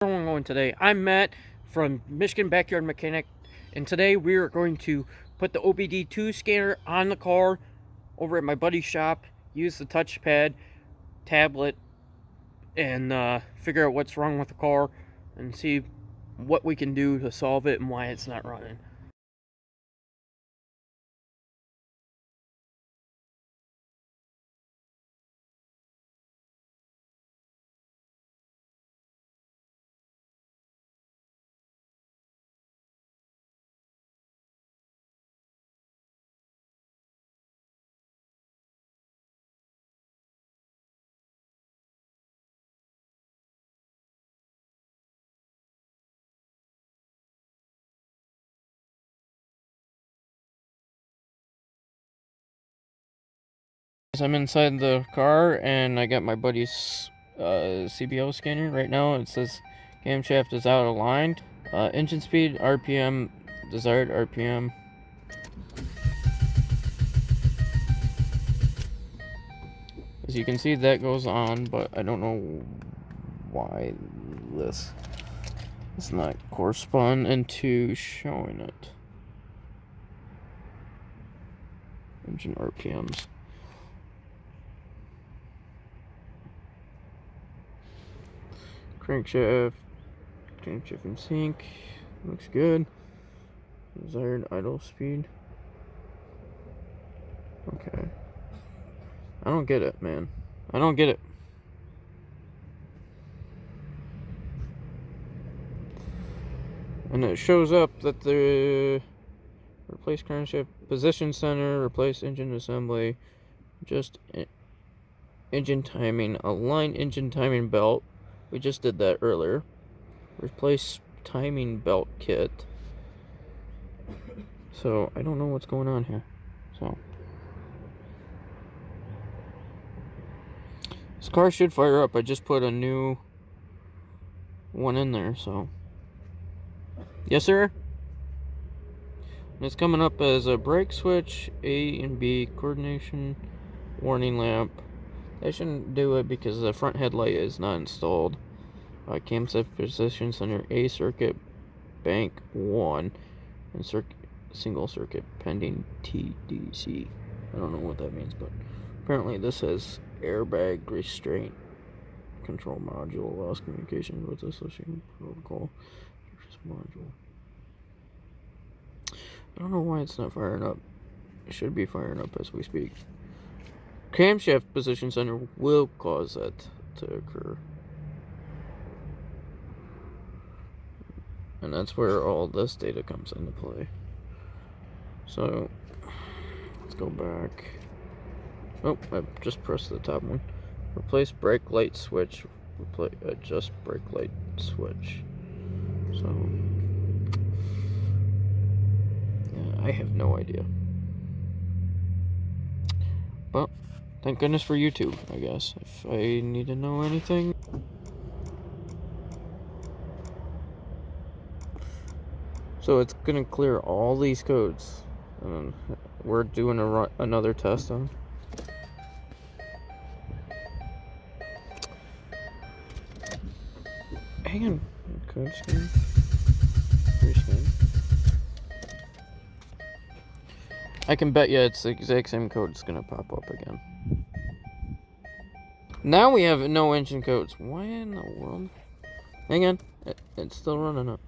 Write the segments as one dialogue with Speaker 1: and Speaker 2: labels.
Speaker 1: Where am I going today? I'm Matt from Michigan Backyard Mechanic, and today we are going to put the OBDII scanner on the car over at my buddy's shop, use the touchpad tablet, and figure out what's wrong with the car and see what we can do to solve it and why it's not running. I'm inside the car and I got my buddy's CBO scanner. Right now it says camshaft is out of line. Engine speed, RPM, desired RPM. As you can see, that goes on, but I don't know why this is not corresponding to showing it. Engine RPMs. Crankshaft and sync. Looks good. Desired idle speed. Okay. I don't get it, man. I don't get it. And it shows up that the replace crankshaft position center, replace engine assembly, just engine timing, align engine timing belt. We just did that earlier. Replace timing belt kit. So I don't know what's going on here. So this car should fire up. I just put a new one in there, so yes sir. And it's coming up as a brake switch, A and B coordination, warning lamp. That shouldn't do it because the front headlight is not installed. Camshaft position center, A circuit, bank 1, and single circuit pending TDC. I don't know what that means, but apparently this has airbag restraint control module, lost communication with associated protocol module. I don't know why it's not firing up. It should be firing up as we speak. Camshaft position center will cause that to occur. And that's where all this data comes into play. So, let's go back. Oh, I just pressed the top one. Replace brake light switch. Adjust brake light switch. So, yeah, I have no idea. But, thank goodness for YouTube, I guess. If I need to know anything. So it's gonna clear all these codes. We're doing another test on. Hang on. Code scan. Rescan. I can bet you it's the exact same code that's gonna pop up again. Now we have no engine codes. Why in the world? Hang on. It's still running up.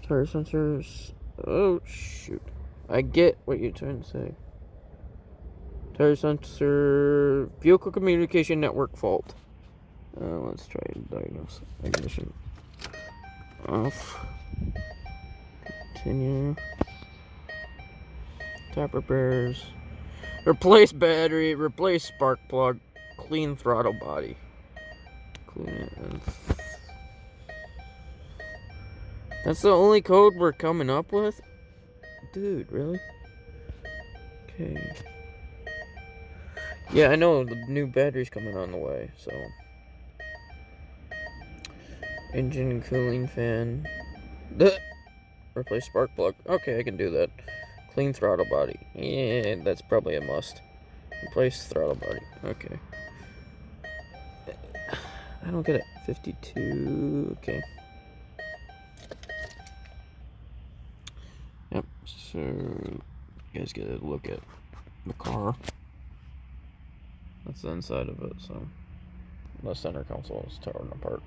Speaker 1: Tire sensors. Oh, shoot. I get what you're trying to say. Tire sensor. Vehicle communication network fault. Let's try and diagnose. Ignition off. Continue. Tap repairs. Replace battery. Replace spark plug. Clean throttle body. Clean it. That's the only code we're coming up with? Dude, really? Okay. Yeah, I know the new battery's coming on the way, so. Engine cooling fan. Replace spark plug. Okay, I can do that. Clean throttle body. Yeah, that's probably a must. Replace throttle body. Okay. I don't get it. 52. Okay. Yep. So you guys get a look at the car. That's the inside of it. So the center console is torn apart.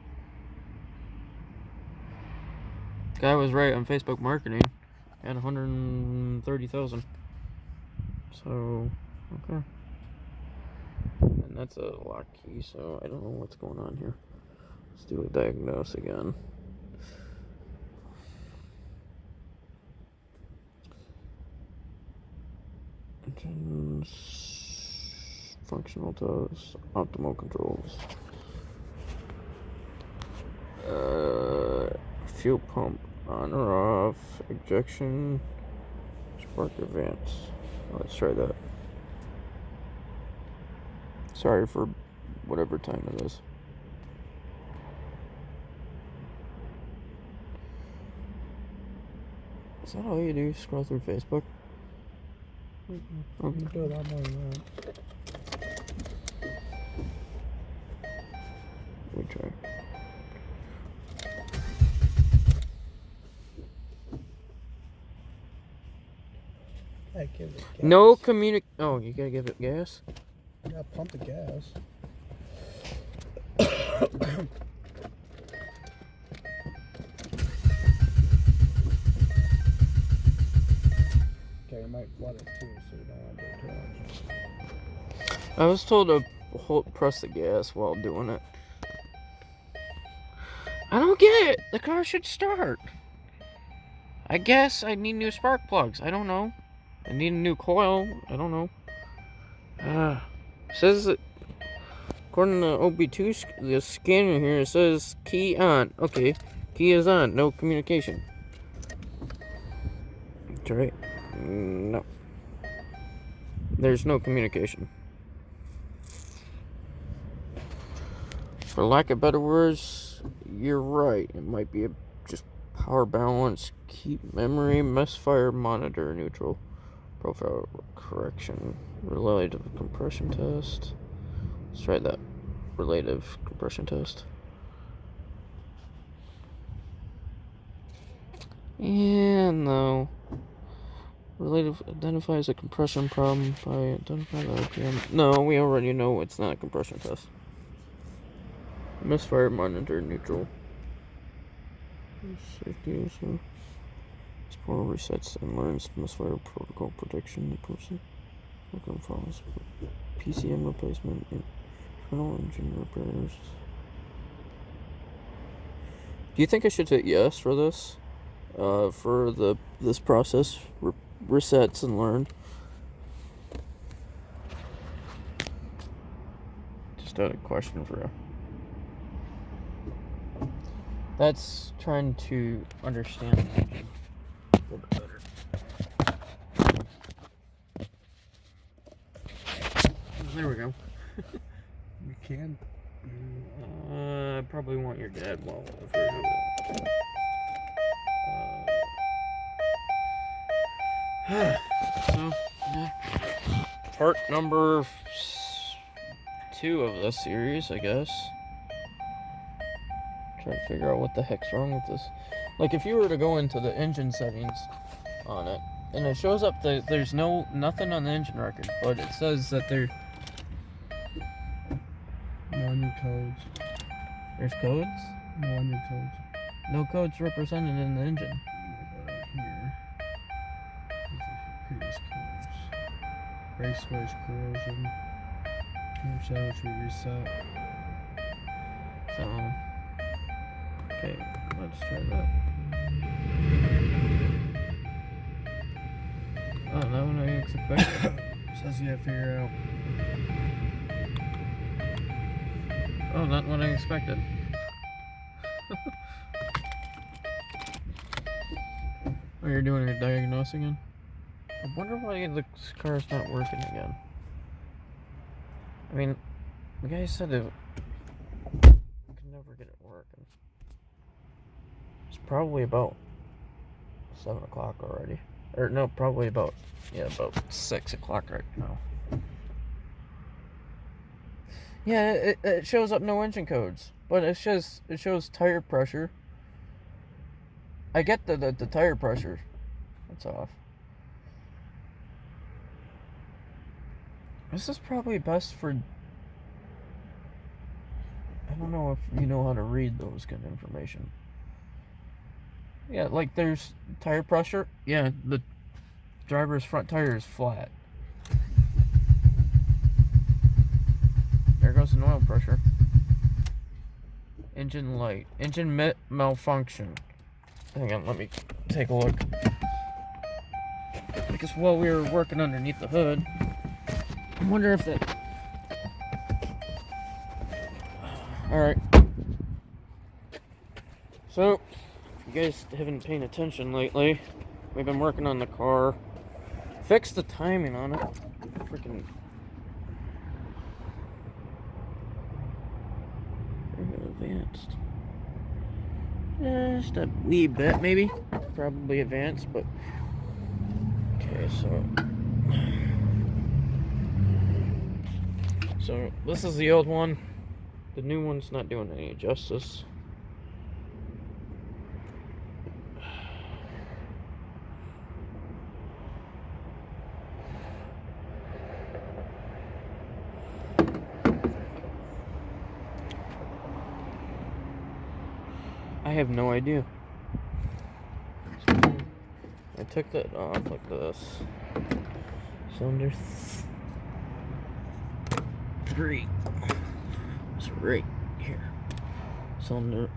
Speaker 1: Guy was right on Facebook marketing. At 130,000. So okay. And that's a lock key, so I don't know what's going on here. Let's do a diagnose again. Functional test, optimal controls. Fuel pump on or off, ejection, spark advance. Let's try that. Sorry for whatever time it is. Is that all you do? Scroll through Facebook?
Speaker 2: You do a lot more than that.
Speaker 1: We try.
Speaker 2: I give it gas.
Speaker 1: No communic. Oh, you gotta give it gas?
Speaker 2: You gotta pump the gas. Okay, you might flood it too, so you don't want to do it too much.
Speaker 1: I was told to press the gas while doing it. I don't get it. The car should start. I guess I need new spark plugs. I don't know. I need a new coil. I don't know. Says that according to OBDII, the scanner here, it says key on. Okay, key is on. No communication. That's right. No. There's no communication. For lack of better words, you're right. It might be just power balance, keep memory, misfire, monitor, neutral, profile correction, relative compression test. Let's try that. Relative compression test. And no. Relative identifies a compression problem by identifying the RPM. No, we already know it's not a compression test. Misfire, monitor, neutral. Safety also. Explore resets and learns misfire protocol protection. The person working follows PCM replacement and internal engine repairs. Do you think I should hit yes for this? For this process, resets and learn. Just a question for you. That's trying to understand the engine a little bit better. There we go.
Speaker 2: You can.
Speaker 1: I probably want your dad while I figure it out. So, yeah. Part number 2 of this series, I guess. Try to figure out what the heck's wrong with this. Like, if you were to go into the engine settings on it, and it shows up that there's nothing on the engine record, but it says that there.
Speaker 2: No new codes.
Speaker 1: There's codes?
Speaker 2: No new codes.
Speaker 1: No codes represented in the engine.
Speaker 2: Here. These are previous codes. Brake switch corrosion. Shadow should be reset.
Speaker 1: So, okay, let's try that. Oh, that one I expected.
Speaker 2: Says you have to figure out.
Speaker 1: Oh, not what I expected. Oh, you're doing your diagnose again? I wonder why the car's not working again. I mean, the guy said it could never get it working. It's probably about 7 o'clock already. Or no, probably about 6 o'clock right now. Yeah, it shows up no engine codes, but it shows tire pressure. I get the tire pressure. That's off. This is probably best for... I don't know if you know how to read those kind of information. Yeah, like there's tire pressure. Yeah, the driver's front tire is flat. There goes the oil pressure. Engine light. Engine malfunction. Hang on, let me take a look. Because while we were working underneath the hood, I wonder if that... Alright. So, if you guys haven't been paying attention lately, we've been working on the car. Fixed the timing on it. Freaking... advanced. Just a wee bit, maybe. Probably advanced, but... Okay, so this is the old one. The new one's not doing any justice. I have no idea. I took that off like this. Cylinder 3. It's right here. Cylinder.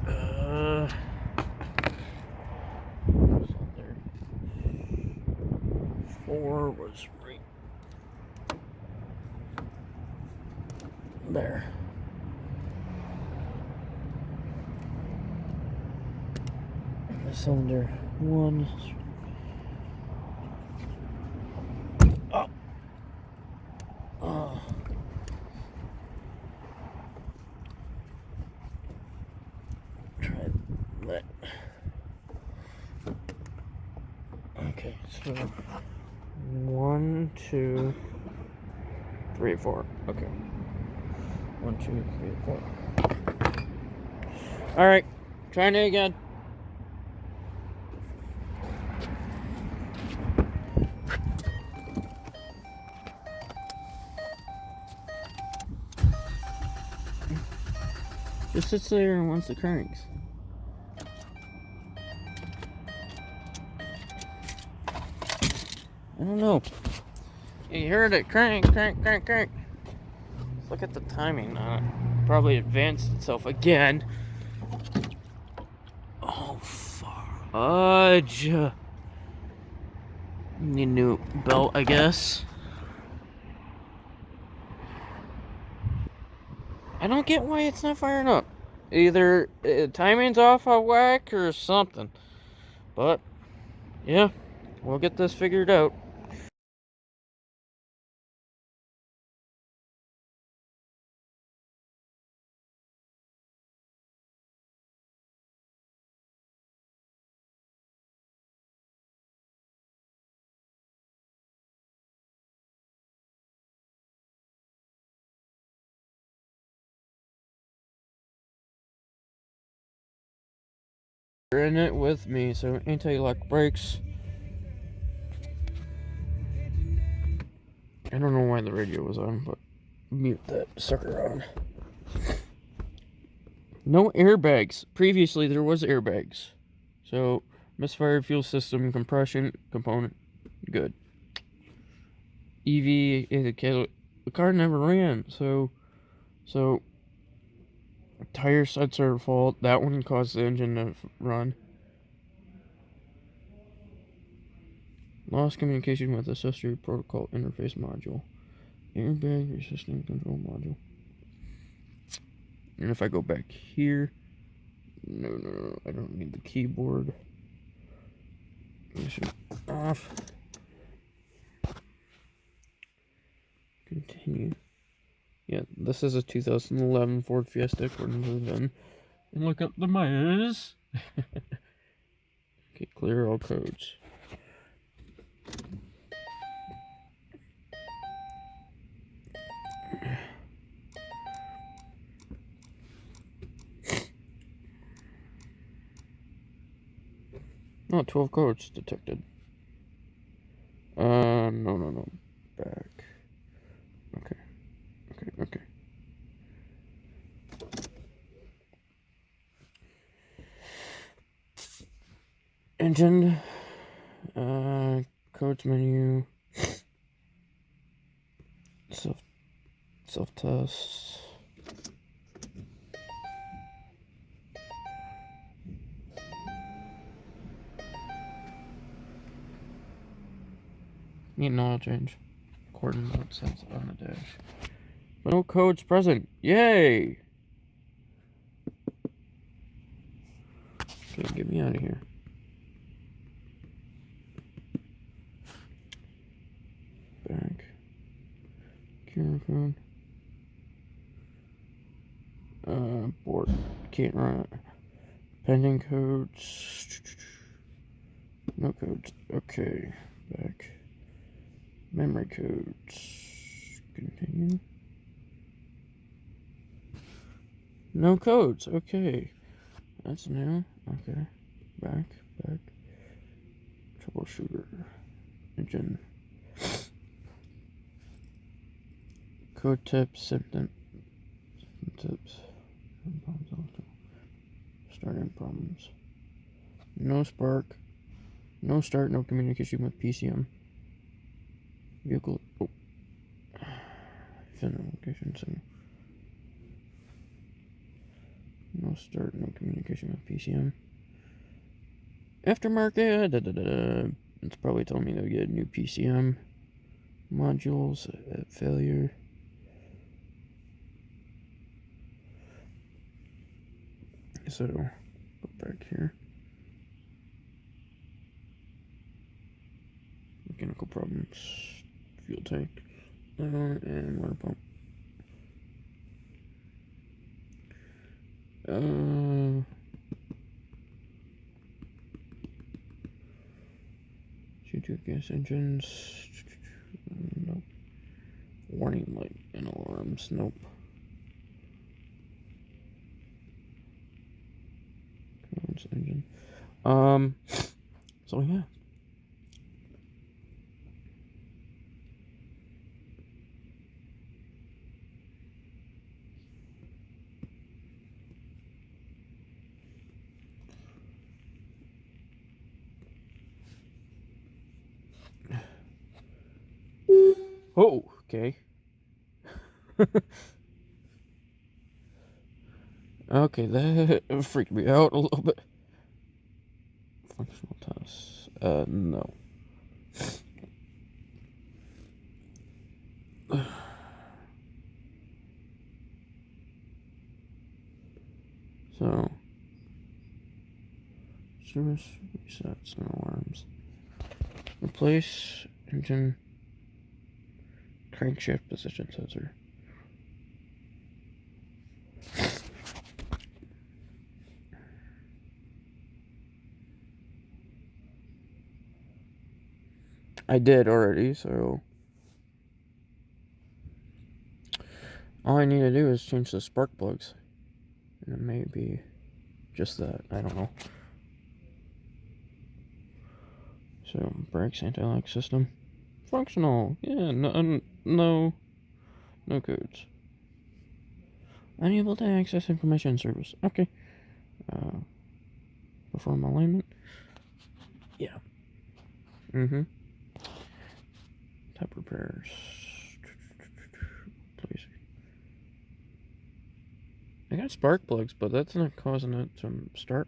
Speaker 1: Cylinder 4 was right there. Cylinder 1. Try that. Okay, so 1, 2, 3, 4. Okay. 1, 2, 3, 4. All right, trying it again. Just sits there and wants the cranks. I don't know. You heard it. Crank, crank, crank, crank. Let's look at the timing on it. Probably advanced itself again. Oh, fudge. Need a new belt, I guess. I don't get why it's not firing up. Either timing's off of whack or something. But, yeah, we'll get this figured out. You're in it with me, so anti-lock brakes. I don't know why the radio was on, but mute that sucker on. No airbags. Previously, there was airbags. So, misfired fuel system compression component. Good. EV indicator. The car never ran, so tire sensor fault. That one caused the engine to run. Lost communication with accessory protocol interface module. Airbag resistant control module. And if I go back here, no, I don't need the keyboard. Mission off. Continue. Yeah, this is a 2011 Ford Fiesta according to the VIN. And look up the miles. Okay, clear all codes. Oh, 12 codes detected. No. Back. Okay. Engine. Codes menu. Self-test. Need an oil change. Coordinate says on the dash. But no codes present. Yay! Okay, get me out of here. Back. QR code. Board. Can't run it. Pending codes. No codes. Okay. Back. Memory codes. Continue. No codes. Okay. That's new. Okay. Back. Troubleshooter. Engine. Code tips. Symptom tips. Starting problems. No spark. No start. No communication with PCM. Vehicle. Oh. Final location. So. No start. No communication with PCM. Aftermarket. It's probably telling me to get new PCM modules at failure. So, go back here. Mechanical problems. Fuel tank. And water pump. C2 gas engines. Nope. Warning light and alarms. Nope. Engine. So yeah. Oh, okay. Okay, that freaked me out a little bit. Functional tests. No. So, service resets and alarms. Replace engine crankshaft position sensor. I did already, so all I need to do is change the spark plugs. And it may be just that. I don't know. So, brakes, anti-lock system. Functional. Yeah, no codes. Unable to access information service. Okay. Perform alignment. Yeah. Type repairs. Please. I got spark plugs, but that's not causing it to start.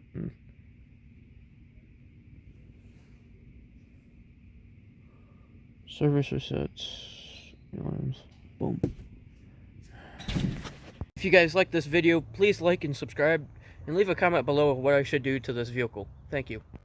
Speaker 1: Service resets. Alarms. Boom. If you guys like this video, please like and subscribe, and leave a comment below of what I should do to this vehicle. Thank you.